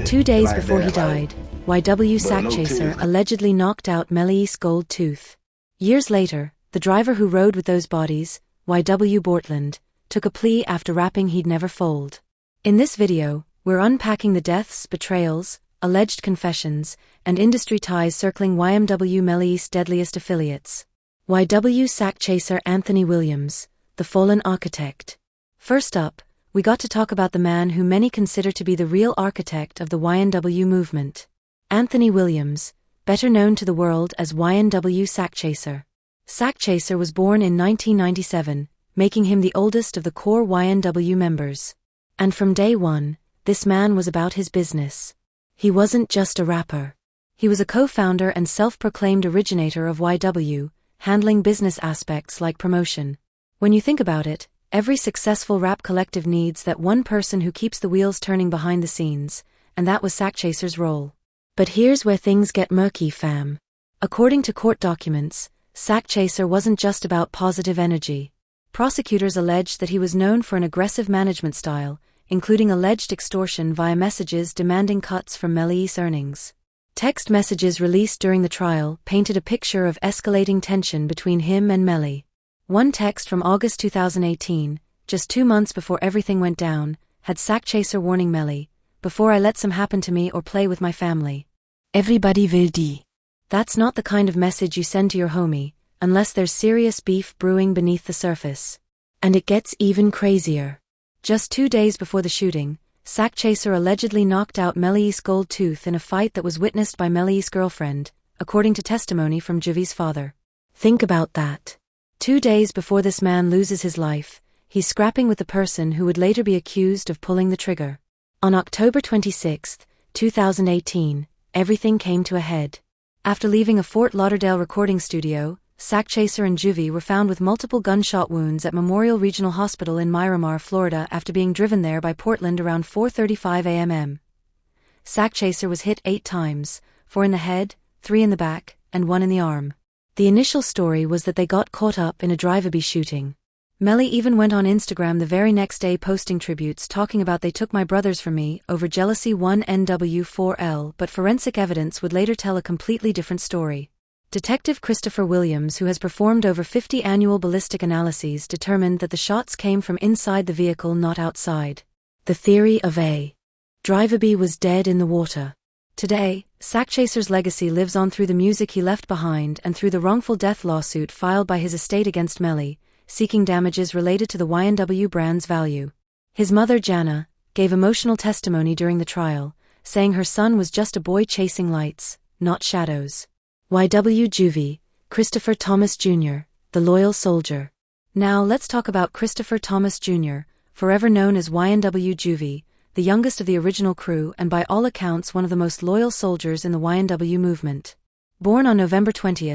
2 days before he died, YW Sackchaser allegedly knocked out Melly's gold tooth. Years later, the driver who rode with those bodies, YW Bortland, took a plea after rapping he'd never fold. In this video, we're unpacking the deaths, betrayals, alleged confessions, and industry ties circling YNW Melly's deadliest affiliates. YW Sackchaser Anthony Williams, the fallen architect. First up, we got to talk about the man who many consider to be the real architect of the YNW movement. Anthony Williams, better known to the world as YNW Sackchaser. Sackchaser was born in 1997, making him the oldest of the core YNW members. And from day one, this man was about his business. He wasn't just a rapper. He was a co-founder and self-proclaimed originator of YW, handling business aspects like promotion. When you think about it, every successful rap collective needs that one person who keeps the wheels turning behind the scenes, and that was Sackchaser's role. But here's where things get murky, fam. According to court documents, Sackchaser wasn't just about positive energy. Prosecutors alleged that he was known for an aggressive management style, including alleged extortion via messages demanding cuts from Melly's earnings. Text messages released during the trial painted a picture of escalating tension between him and Melly. One text from August 2018, just 2 months before everything went down, had Sackchaser warning Melly, "Before I let some happen to me or play with my family. Everybody will die." That's not the kind of message you send to your homie, unless there's serious beef brewing beneath the surface. And it gets even crazier. Just 2 days before the shooting, Sackchaser allegedly knocked out Melly's gold tooth in a fight that was witnessed by Melly's girlfriend, according to testimony from Juvi's father. Think about that. 2 days before this man loses his life, he's scrapping with the person who would later be accused of pulling the trigger. On October 26, 2018, everything came to a head. After leaving a Fort Lauderdale recording studio, Sackchaser and Juvie were found with multiple gunshot wounds at Memorial Regional Hospital in Miramar, Florida after being driven there by Portland around 4:35 a.m. Sackchaser was hit 8 times, 4 in the head, 3 in the back, and 1 in the arm. The initial story was that they got caught up in a drive-by shooting. Melly even went on Instagram the very next day posting tributes talking about "They took my brothers from me over jealousy 1NW4L," but forensic evidence would later tell a completely different story. Detective Christopher Williams, who has performed over 50 annual ballistic analyses, determined that the shots came from inside the vehicle, not outside. The theory of a drive-by was dead in the water. Today, Sackchaser's legacy lives on through the music he left behind and through the wrongful death lawsuit filed by his estate against Melly, seeking damages related to the YNW brand's value. His mother, Jana, gave emotional testimony during the trial, saying her son was just a boy chasing lights, not shadows. YW Juvie, Christopher Thomas Jr., the loyal soldier. Now let's talk about Christopher Thomas Jr., forever known as YNW Juvie, the youngest of the original crew and by all accounts one of the most loyal soldiers in the YNW movement. Born on November 20,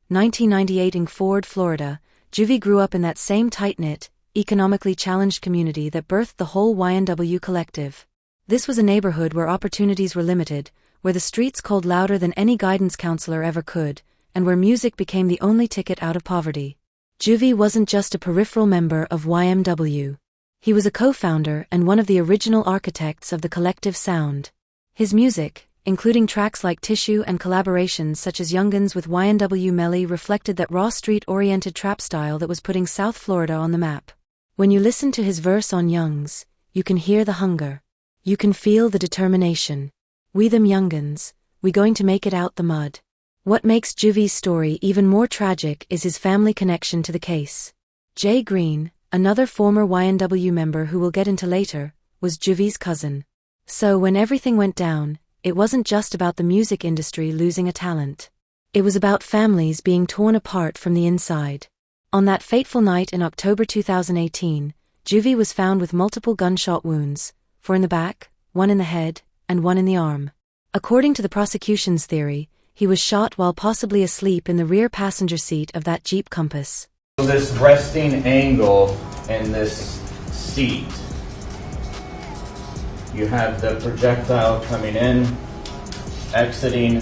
1998 in Ford, Florida, Juvie grew up in that same tight-knit, economically challenged community that birthed the whole YNW collective. This was a neighborhood where opportunities were limited, where the streets called louder than any guidance counselor ever could, and where music became the only ticket out of poverty. Juvie wasn't just a peripheral member of YNW. He was a co-founder and one of the original architects of the collective sound. His music, including tracks like Tissue and collaborations such as Young'uns with YNW Melly, reflected that raw street-oriented trap style that was putting South Florida on the map. When you listen to his verse on Youngs, you can hear the hunger. You can feel the determination. "We them Young'uns, we going to make it out the mud." What makes Juvie's story even more tragic is his family connection to the case. Jay Green, another former YNW member who we'll get into later, was Juvie's cousin. So when everything went down, it wasn't just about the music industry losing a talent. It was about families being torn apart from the inside. On that fateful night in October 2018, Juvie was found with multiple gunshot wounds, 4 in the back, 1 in the head, and 1 in the arm. According to the prosecution's theory, he was shot while possibly asleep in the rear passenger seat of that Jeep Compass. This resting angle in this seat, you have the projectile coming in, exiting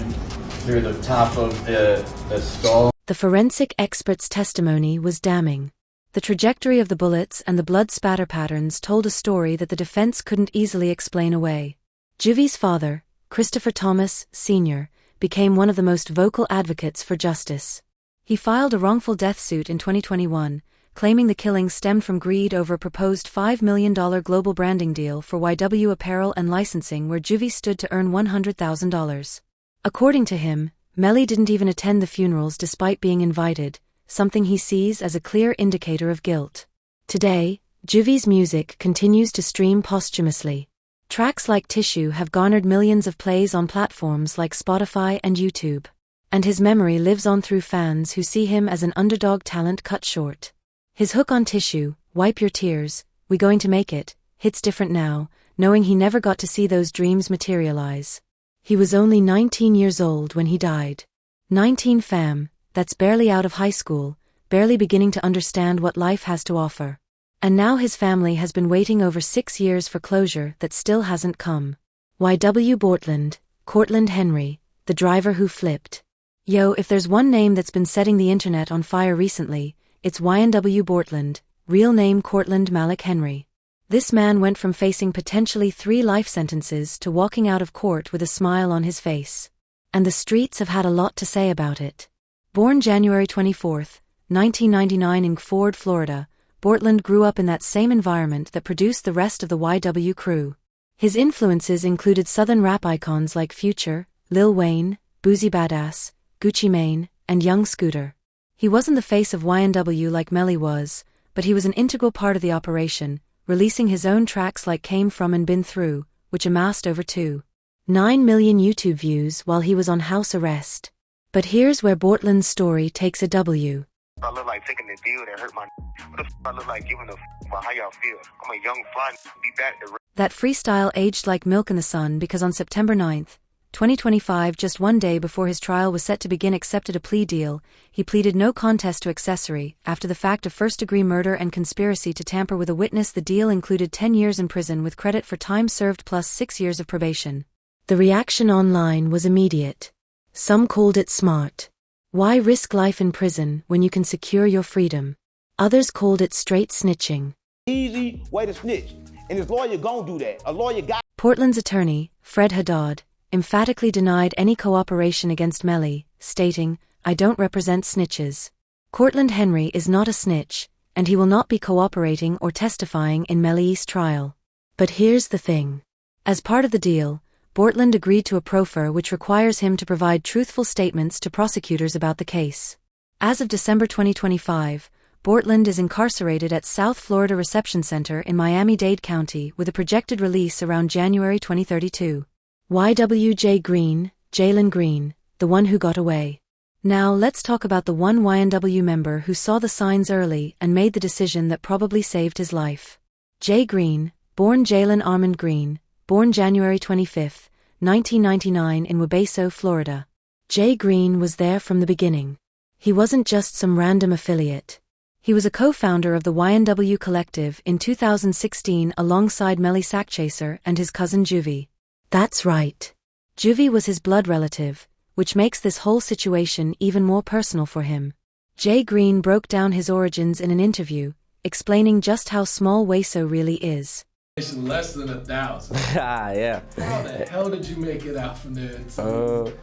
through the top of the skull. The forensic expert's testimony was damning. The trajectory of the bullets and the blood spatter patterns told a story that the defense couldn't easily explain away. Juvie's father, Christopher Thomas, Sr., became one of the most vocal advocates for justice. He filed a wrongful death suit in 2021, claiming the killing stemmed from greed over a proposed $5 million global branding deal for YW apparel and licensing where Juvie stood to earn $100,000. According to him, Melly didn't even attend the funerals despite being invited, something he sees as a clear indicator of guilt. Today, Juvie's music continues to stream posthumously. Tracks like Tissue have garnered millions of plays on platforms like Spotify and YouTube. And his memory lives on through fans who see him as an underdog talent cut short. His hook on Tissue, Wipe Your Tears, We Going to Make It, hits different now, knowing he never got to see those dreams materialize. He was only 19 years old when he died. 19 fam, that's barely out of high school, barely beginning to understand what life has to offer. And now his family has been waiting over 6 years for closure that still hasn't come. YW Bortland, Cortland Henry, the driver who flipped. Yo, if there's one name that's been setting the internet on fire recently, it's YNW Bortland, real name Cortland Malik Henry. This man went from facing potentially 3 life sentences to walking out of court with a smile on his face. And the streets have had a lot to say about it. Born January 24, 1999 in Ford, Florida, Bortland grew up in that same environment that produced the rest of the YW crew. His influences included southern rap icons like Future, Lil Wayne, Boozy Badass, Gucci Mane, and Young Scooter. He wasn't the face of YNW like Melly was, but he was an integral part of the operation, releasing his own tracks like Came From and Been Through, which amassed over 2.9 million YouTube views while he was on house arrest. But here's where Bortland's story takes a W. I look like taking the deal that hurt my. What the f I look like giving a f about how y'all feel? I'm a young fly. Be back. That freestyle aged like milk in the sun because on September 9, 2025, just one day before his trial was set to begin, accepted a plea deal. He pleaded no contest to accessory, after the fact of first-degree murder and conspiracy to tamper with a witness. The deal included 10 years in prison with credit for time served plus 6 years of probation. The reaction online was immediate. Some called it smart. Why risk life in prison when you can secure your freedom? Others called it straight snitching. Easy way to snitch. And his lawyer gon' do that. A lawyer got. Portland's attorney, Fred Haddad, emphatically denied any cooperation against Melly, stating, "I don't represent snitches. Cortland Henry is not a snitch, and he will not be cooperating or testifying in Melly's trial." But here's the thing. As part of the deal, Bortland agreed to a proffer which requires him to provide truthful statements to prosecutors about the case. As of December 2025, Bortland is incarcerated at South Florida Reception Center in Miami-Dade County with a projected release around January 2032. YWJ Green, Jalen Green, the one who got away. Now let's talk about the one YNW member who saw the signs early and made the decision that probably saved his life. Jay Green, born Jalen Armand Green, born January 25, 1999 in Webeso, Florida. Jay Green was there from the beginning. He wasn't just some random affiliate. He was a co-founder of the YNW Collective in 2016 alongside Melly Sackchaser and his cousin Juvie. That's right. Juvie was his blood relative, which makes this whole situation even more personal for him. Jay Green broke down his origins in an interview, explaining just how small Webeso really is. Less than 1,000. Yeah. How the hell did you make it out from there to,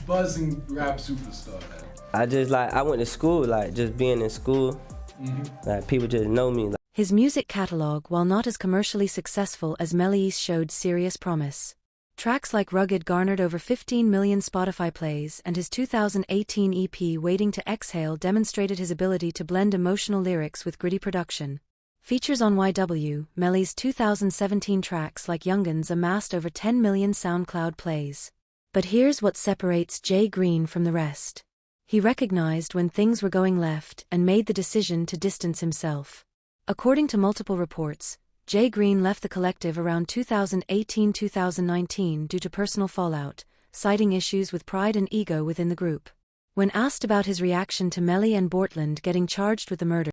buzzing rap superstar, man? I went to school, just being in school, people just know me. His music catalog, while not as commercially successful as Melly's, showed serious promise. Tracks like Rugged garnered over 15 million Spotify plays, and his 2018 EP Waiting to Exhale demonstrated his ability to blend emotional lyrics with gritty production. Features on YW, Melly's 2017 tracks like Young'uns amassed over 10 million SoundCloud plays. But here's what separates Jay Green from the rest. He recognized when things were going left and made the decision to distance himself. According to multiple reports, Jay Green left the collective around 2018-2019 due to personal fallout, citing issues with pride and ego within the group. When asked about his reaction to Melly and Bortland getting charged with the murder,